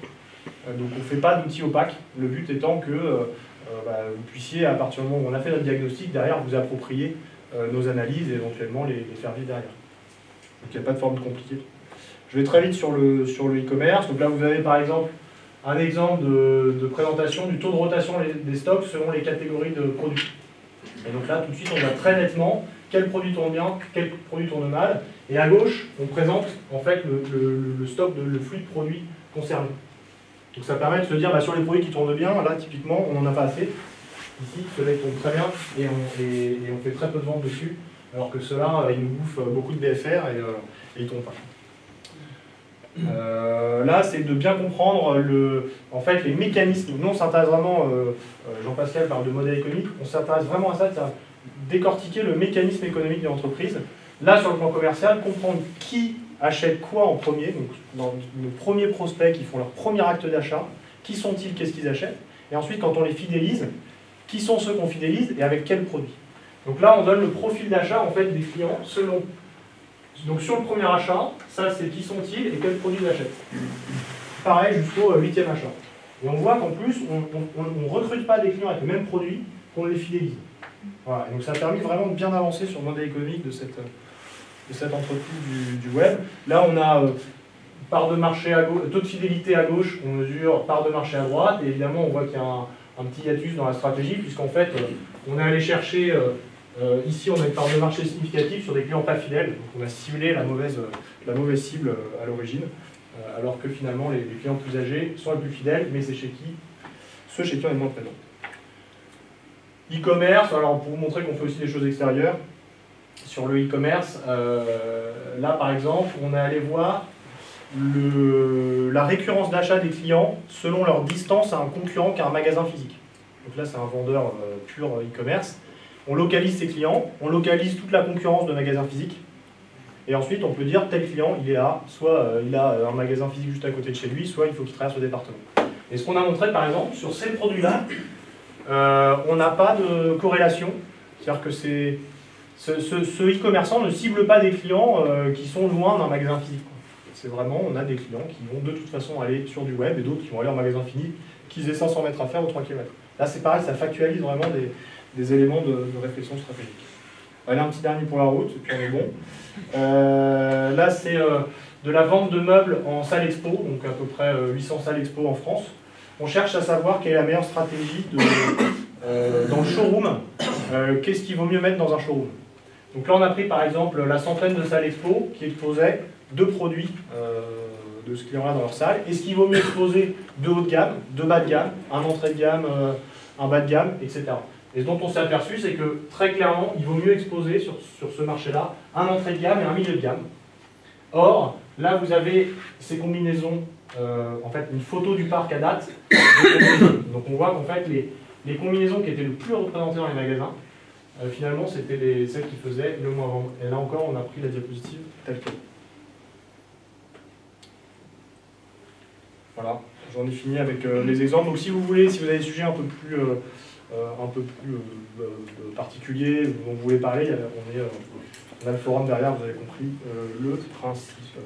Donc on ne fait pas d'outils opaques, le but étant que vous puissiez, à partir du moment où on a fait notre diagnostic, derrière vous approprier nos analyses et éventuellement les faire vivre derrière. Donc il n'y a pas de forme compliquée. Je vais très vite sur le e-commerce. Donc là, vous avez par exemple un exemple de présentation du taux de rotation des stocks selon les catégories de produits. Et donc là, tout de suite, on voit très nettement quel produit tourne bien, quel produit tourne mal. Et à gauche, on présente en fait le stock, le flux de produits concernés. Donc ça permet de se dire, sur les produits qui tournent bien, là, typiquement, on n'en a pas assez. Ici, ceux-là, ils tournent très bien et on fait très peu de ventes dessus, alors que ceux-là, ils nous bouffent beaucoup de BFR et ils ne tournent pas. Là, c'est de bien comprendre en fait, les mécanismes. Nous, on s'intéresse vraiment, Jean-Pascal parle de modèle économique, on s'intéresse vraiment à ça, c'est à décortiquer le mécanisme économique de l'entreprise. Là, sur le plan commercial, comprendre qui achète quoi en premier, donc dans nos premiers prospects qui font leur premier acte d'achat, qui sont-ils, qu'est-ce qu'ils achètent, et ensuite, quand on les fidélise, qui sont ceux qu'on fidélise et avec quel produit. Donc là, on donne le profil d'achat en fait, des clients selon. Donc sur le premier achat, ça c'est qui sont-ils et quels produits ils achètent. Pareil jusqu'au 8e achat. Et on voit qu'en plus, on ne recrute pas des clients avec le même produit, qu'on les fidélise. Voilà. Et donc ça a permis vraiment de bien avancer sur le modèle économique de cette entreprise du web. Là on a part de marché à gauche, taux de fidélité à gauche, on mesure part de marché à droite, et évidemment on voit qu'il y a un petit hiatus dans la stratégie, puisqu'en fait on est allé chercher. Ici, on a une part de marché significative sur des clients pas fidèles. Donc on a ciblé la mauvaise cible à l'origine, alors que finalement, les clients plus âgés sont les plus fidèles, mais c'est ceux chez qui on est moins présent. E-commerce, alors pour vous montrer qu'on fait aussi des choses extérieures, sur le e-commerce, là par exemple, on est allé voir la récurrence d'achat des clients selon leur distance à un concurrent qui a un magasin physique. Donc là, c'est un vendeur pur e-commerce. On localise ses clients, on localise toute la concurrence de magasins physiques, et ensuite on peut dire tel client, il est à, soit il a un magasin physique juste à côté de chez lui, soit il faut qu'il traverse le département. Et ce qu'on a montré par exemple, sur ces produits-là, on n'a pas de corrélation, c'est-à-dire que ce e-commerçant ne cible pas des clients qui sont loin d'un magasin physique. C'est vraiment, on a des clients qui vont de toute façon aller sur du web, et d'autres qui vont aller en magasin physique, qu'ils aient 500 mètres à faire ou 3 km. Là c'est pareil, ça factualise vraiment des éléments de réflexion stratégique. Allez, un petit dernier pour la route, et puis on est bon. Là, c'est de la vente de meubles en salle expo, donc à peu près 800 salles expo en France. On cherche à savoir quelle est la meilleure stratégie dans le showroom. Qu'est-ce qu'il vaut mieux mettre dans un showroom? Donc là, on a pris par exemple la centaine de salles expo qui exposaient 2 produits de ce client-là dans leur salle. Est-ce qu'il vaut mieux exposer 2 hauts de gamme, 2 bas de gamme, un entrée de gamme, un bas de gamme, etc. Et ce dont on s'est aperçu, c'est que très clairement, il vaut mieux exposer sur ce marché-là un entrée de gamme et un milieu de gamme. Or, là, vous avez ces combinaisons, en fait, une photo du parc à date. Donc on voit qu'en fait, les combinaisons qui étaient le plus représentées dans les magasins, finalement, c'était celles qui faisaient le moins vendre. Et là encore, on a pris la diapositive telle qu'elle. Voilà, j'en ai fini avec les exemples. Donc si vous voulez, si vous avez des sujets un peu plus particuliers dont vous voulez parler, on a le forum derrière, vous avez compris le principe.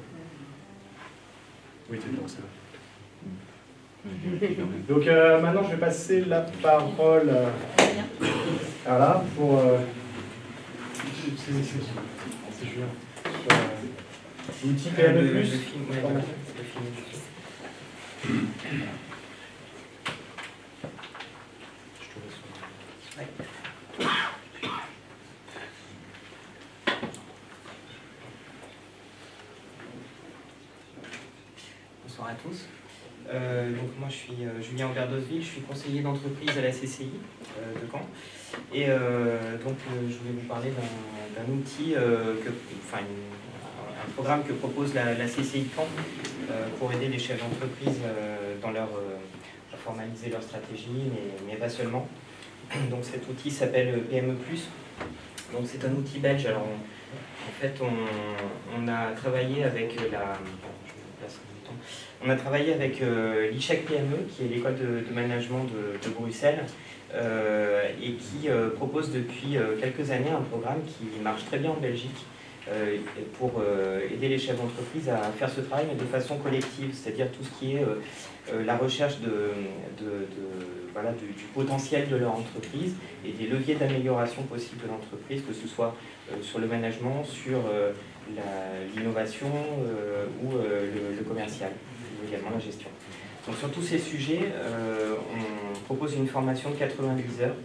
Oui, c'est bien ça. Donc maintenant, je vais passer la parole pour c'est Julien sur l'outil PME+. Bonsoir à tous. Donc moi je suis Julien Aubert-Dosville, je suis conseiller d'entreprise à la CCI de Caen. Et donc je voulais vous parler d'un outil, un programme que propose la CCI de Caen pour aider les chefs d'entreprise dans à formaliser leur stratégie, mais pas seulement. Donc cet outil s'appelle PME+. Donc c'est un outil belge. Alors en fait on a travaillé avec l'ICHEC PME, qui est l'école de management de Bruxelles, et qui propose depuis quelques années un programme qui marche très bien en Belgique pour aider les chefs d'entreprise à faire ce travail, mais de façon collective, c'est-à-dire tout ce qui est la recherche du potentiel de leur entreprise et des leviers d'amélioration possibles de l'entreprise, que ce soit sur le management, sur l'innovation ou le commercial, ou également la gestion. Donc sur tous ces sujets, on propose une formation de 90 heures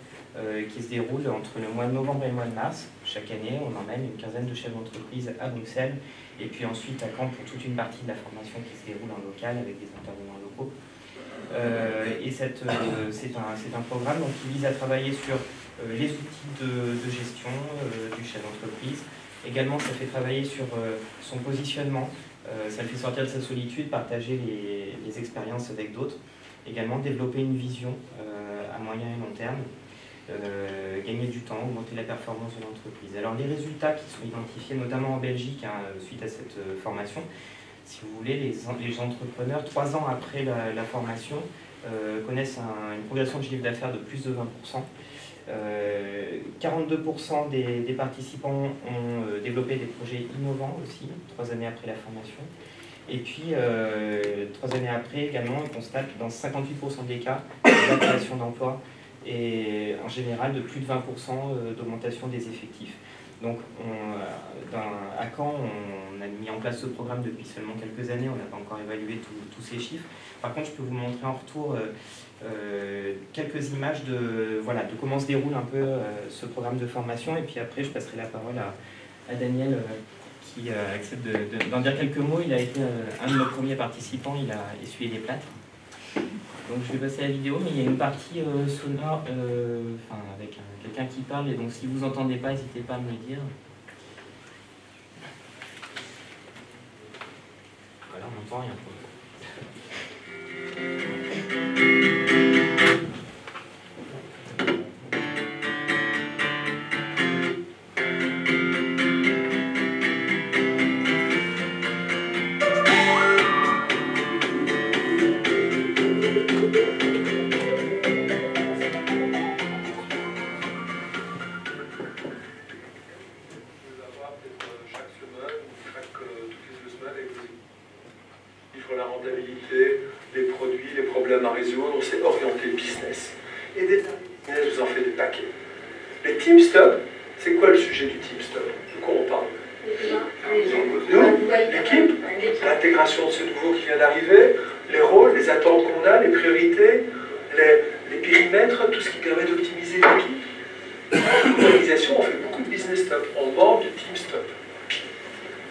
qui se déroule entre le mois de novembre et le mois de mars. Chaque année, on emmène une quinzaine de chefs d'entreprise à Bruxelles et puis ensuite à Caen pour toute une partie de la formation qui se déroule en local avec des intervenants locaux. Et c'est un programme donc, qui vise à travailler sur les outils de gestion du chef d'entreprise. Également, ça fait travailler sur son positionnement, ça le fait sortir de sa solitude, partager les expériences avec d'autres. Également, développer une vision à moyen et long terme. Gagner du temps, augmenter la performance de l'entreprise. Alors les résultats qui sont identifiés notamment en Belgique suite à cette formation, si vous voulez, les entrepreneurs 3 ans après la formation connaissent une progression de chiffre d'affaires de plus de 20%. 42% des participants ont développé des projets innovants aussi, 3 années après la formation. Et puis, 3 années après, également, on constate dans 58% des cas la création d'emplois et en général de plus de 20% d'augmentation des effectifs. Donc à Caen, on a mis en place ce programme depuis seulement quelques années, on n'a pas encore évalué tous ces chiffres. Par contre, je peux vous montrer en retour quelques images de comment se déroule un peu ce programme de formation, et puis après je passerai la parole à Daniel qui accepte d'en dire quelques mots. Il a été un de nos premiers participants, il a essuyé les plâtres. Donc je vais passer à la vidéo, mais il y a une partie sonore avec quelqu'un qui parle, et donc si vous n'entendez pas, n'hésitez pas à me le dire. Voilà, on n'entend rien. La rentabilité, les produits, les problèmes à résoudre, on s'est orienté business. Et des business, vous en faites des paquets. Les team stop, c'est quoi le sujet du team stop? De quoi on parle? Nous, l'équipe, l'intégration de ce nouveau qui vient d'arriver, les rôles, les attentes qu'on a, les priorités, les périmètres, tout ce qui permet d'optimiser l'équipe. En organisation, on fait beaucoup de business stop, on vend du team stop.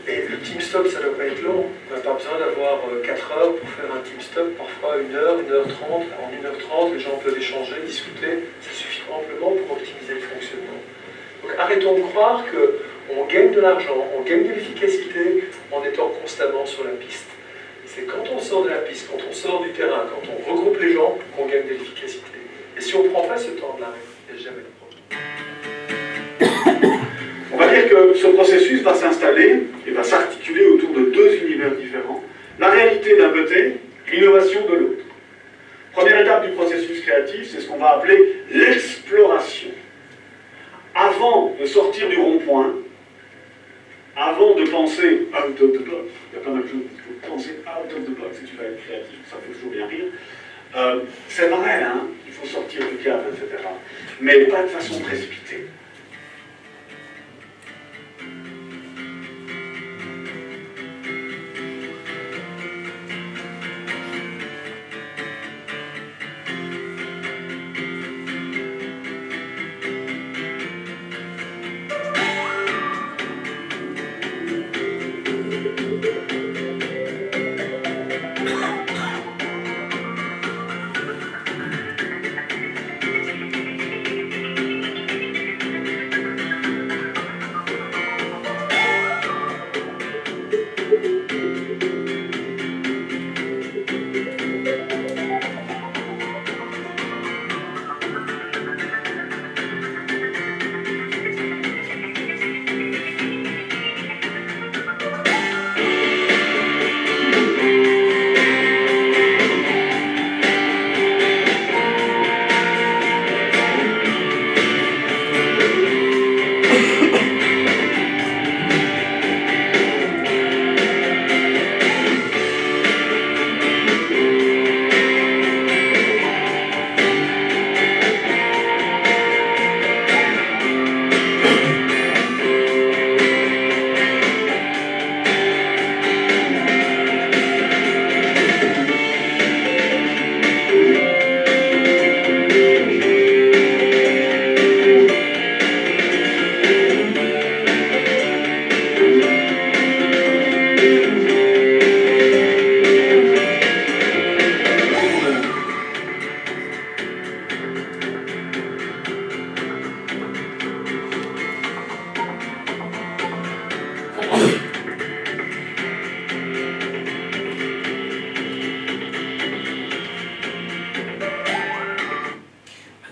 Et le team stop, ça ne doit pas être long. On n'a pas besoin d'avoir 4 heures pour faire un team stop, parfois 1 heure, 1h30. En 1h30, les gens peuvent échanger, discuter. Ça suffit amplement pour optimiser le fonctionnement. Donc arrêtons de croire qu'on gagne de l'argent, on gagne de l'efficacité en étant constamment sur la piste. C'est quand on sort de la piste, quand on sort du terrain, quand on regroupe les gens, qu'on gagne de l'efficacité. Et si on ne prend pas ce temps de l'arrêt, il n'y a jamais de problème. s'installer et va s'articuler autour de deux univers différents. La réalité d'un côté, l'innovation de l'autre. Première étape du processus créatif, c'est ce qu'on va appeler l'exploration. Avant de sortir du rond-point, avant de penser out of the box, il y a pas mal de choses, il faut penser out of the box si tu vas être créatif, ça fait toujours bien rire. C'est vrai, hein, il faut sortir du cadre, etc. Mais pas de façon précipitée.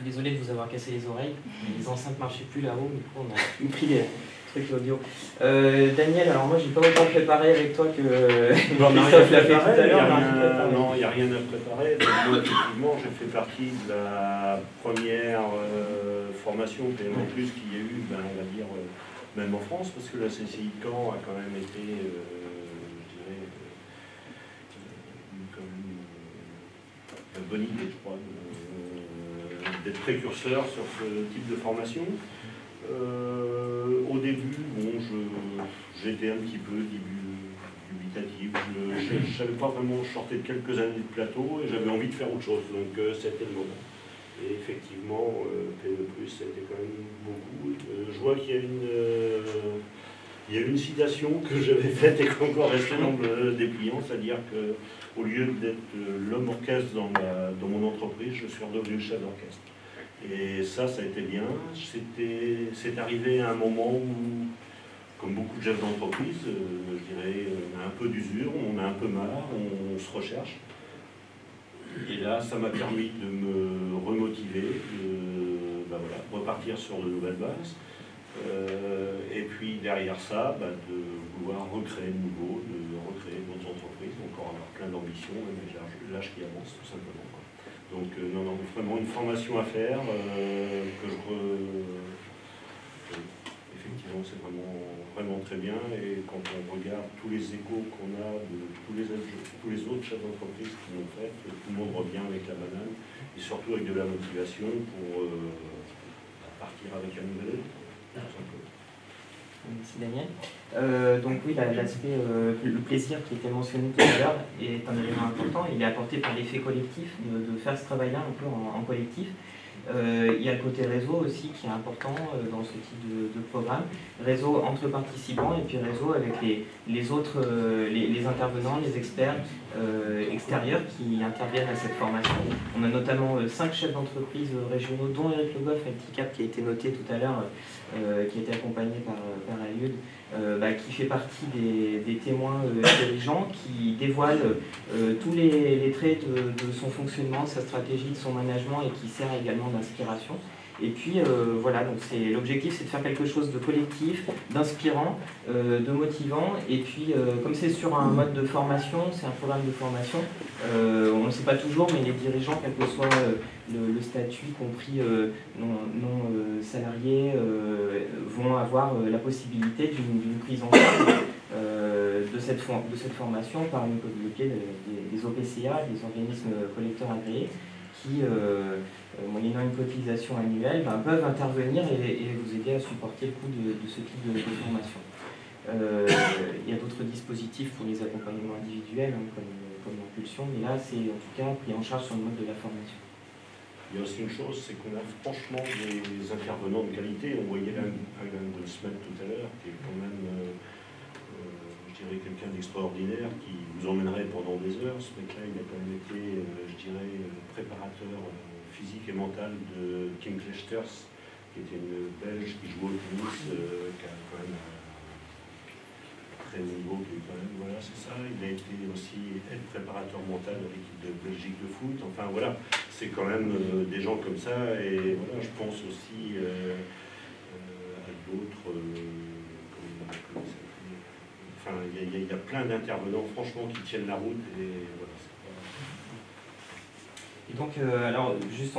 Désolé de vous avoir cassé les oreilles, les enceintes ne marchaient plus là-haut, du coup on a pris les trucs audio. Daniel, alors moi j'ai pas autant préparé avec toi que Christophe l'a fait tout à l'heure. Non, il n'y a rien à préparer. Donc, moi, effectivement, j'ai fait partie de la première formation PME+, qu'il y a eu, ben, on va dire, même en France, parce que la CCI de Caen a quand même été, je dirais, une bonne idée, je crois, d'être précurseur sur ce type de formation. Au début, bon, j'étais un petit peu dubitatif, je ne savais pas vraiment, je sortais de quelques années de plateau et j'avais envie de faire autre chose, donc c'était le moment. Et effectivement, PME+, ça a été quand même beaucoup. Je vois qu'il y a une citation que j'avais faite et qui est encore restée dans le dépliant, c'est-à-dire qu'au lieu d'être l'homme orchestre dans mon entreprise, je suis redevenu le chef d'orchestre. Et ça a été bien. C'est arrivé à un moment où, comme beaucoup de chefs d'entreprise, je dirais, on a un peu d'usure, on a un peu marre, on se recherche. Et là, ça m'a permis de me remotiver, de repartir sur de nouvelles bases. Et puis derrière ça, de vouloir recréer de nouveau, de recréer d'autres entreprises, encore avoir plein d'ambitions, même avec l'âge qui avance, tout simplement. Donc non, vraiment une formation à faire, effectivement c'est vraiment très bien, et quand on regarde tous les échos qu'on a de tous les autres chefs d'entreprise qui l'ont fait, tout le monde revient avec la banane, et surtout avec de la motivation pour partir avec un nouvel élan, tout simplement. Merci Daniel. Donc oui, l'aspect, le plaisir qui était mentionné tout à l'heure est un élément important. Il est apporté par l'effet collectif, de faire ce travail-là un peu en collectif. Il y a le côté réseau aussi qui est important dans ce type de programme. Réseau entre participants et puis réseau avec les autres, les intervenants, les experts extérieurs qui interviennent à cette formation. On a notamment 5 chefs d'entreprise régionaux, dont Eric Le Goff avec TICAP qui a été noté tout à l'heure, qui a été accompagné par Eliud, qui fait partie des témoins dirigeants, qui dévoilent tous les traits de son fonctionnement, de sa stratégie, de son management et qui sert également d'inspiration. Et puis voilà, donc l'objectif c'est de faire quelque chose de collectif, d'inspirant, de motivant. Et puis comme c'est sur un mode de formation, c'est un programme de formation, on ne le sait pas toujours, mais les dirigeants, quel que soit le statut, compris non salariés, vont avoir la possibilité d'une prise en charge de cette formation par une communauté des OPCA, des organismes collecteurs agréés, qui, moyennant une cotisation annuelle, peuvent intervenir et vous aider à supporter le coût de ce type de formation. Il y a d'autres dispositifs pour les accompagnements individuels, comme l'impulsion, mais là, c'est en tout cas pris en charge sur le mode de la formation. Il y a aussi une chose, c'est qu'on a franchement des intervenants de qualité. On voyait Alain Goldsmith tout à l'heure, qui est quand même, je dirais, quelqu'un d'extraordinaire, qui vous emmènerait pendant des heures. Ce mec-là, il a quand même été, je dirais, préparateur physique et mental de Kim Clijsters, qui était une Belge qui jouait au tennis, qui a quand même un très haut niveau, qui est quand même, voilà, c'est ça. Il a été aussi préparateur mental de l'équipe de Belgique de foot. Enfin voilà, c'est quand même des gens comme ça. Et voilà, je pense aussi à d'autres. Enfin, il y a plein d'intervenants, franchement, qui tiennent la route. Et voilà. Et donc, alors, juste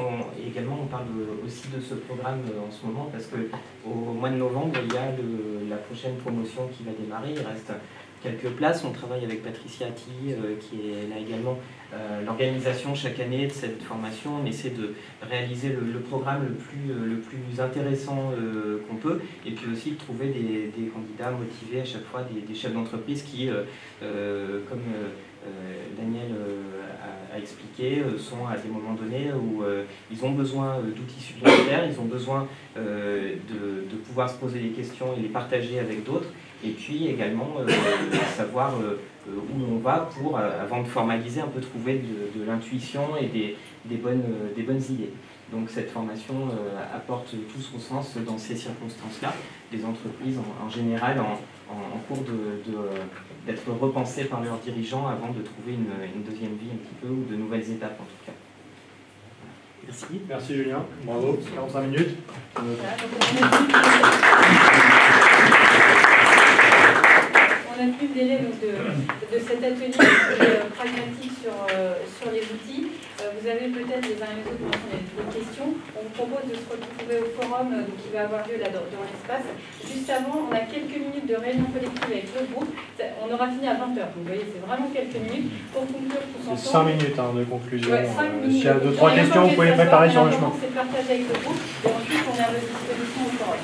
également, on parle aussi de ce programme en ce moment, parce qu'au mois de novembre, il y a la prochaine promotion qui va démarrer. Il reste quelques places. On travaille avec Patricia Attiy, qui est là également l'organisation chaque année de cette formation. On essaie de réaliser le programme le plus intéressant qu'on peut, et puis aussi de trouver des candidats motivés à chaque fois, des chefs d'entreprise qui, comme Daniel a expliqué, sont à des moments donnés où ils ont besoin d'outils supplémentaires, ils ont besoin de pouvoir se poser des questions et les partager avec d'autres, et puis également savoir où on va pour, avant de formaliser, un peu trouver de l'intuition et des bonnes idées. Donc cette formation apporte tout son sens dans ces circonstances-là. Les entreprises en général en cours d'être repensées par leurs dirigeants avant de trouver une deuxième vie un petit peu, ou de nouvelles étapes en tout cas. Merci. Merci Julien, bravo, 45 minutes. On a pu le délai de cet atelier pragmatique sur les outils. Vous avez peut-être les uns et les autres des questions. On vous propose de se retrouver au forum qui va avoir lieu là dans l'espace. Juste avant, on a quelques minutes de réunion collective avec le groupe. On aura fini à 20h. Donc vous voyez, c'est vraiment quelques minutes pour conclure tous ensemble. C'est 5 minutes de conclusion. Ouais, 5 minutes. S'il y a 2-3 questions, vous pouvez les préparer sur le chemin. C'est partager avec le groupe et ensuite on est à votre disposition au forum.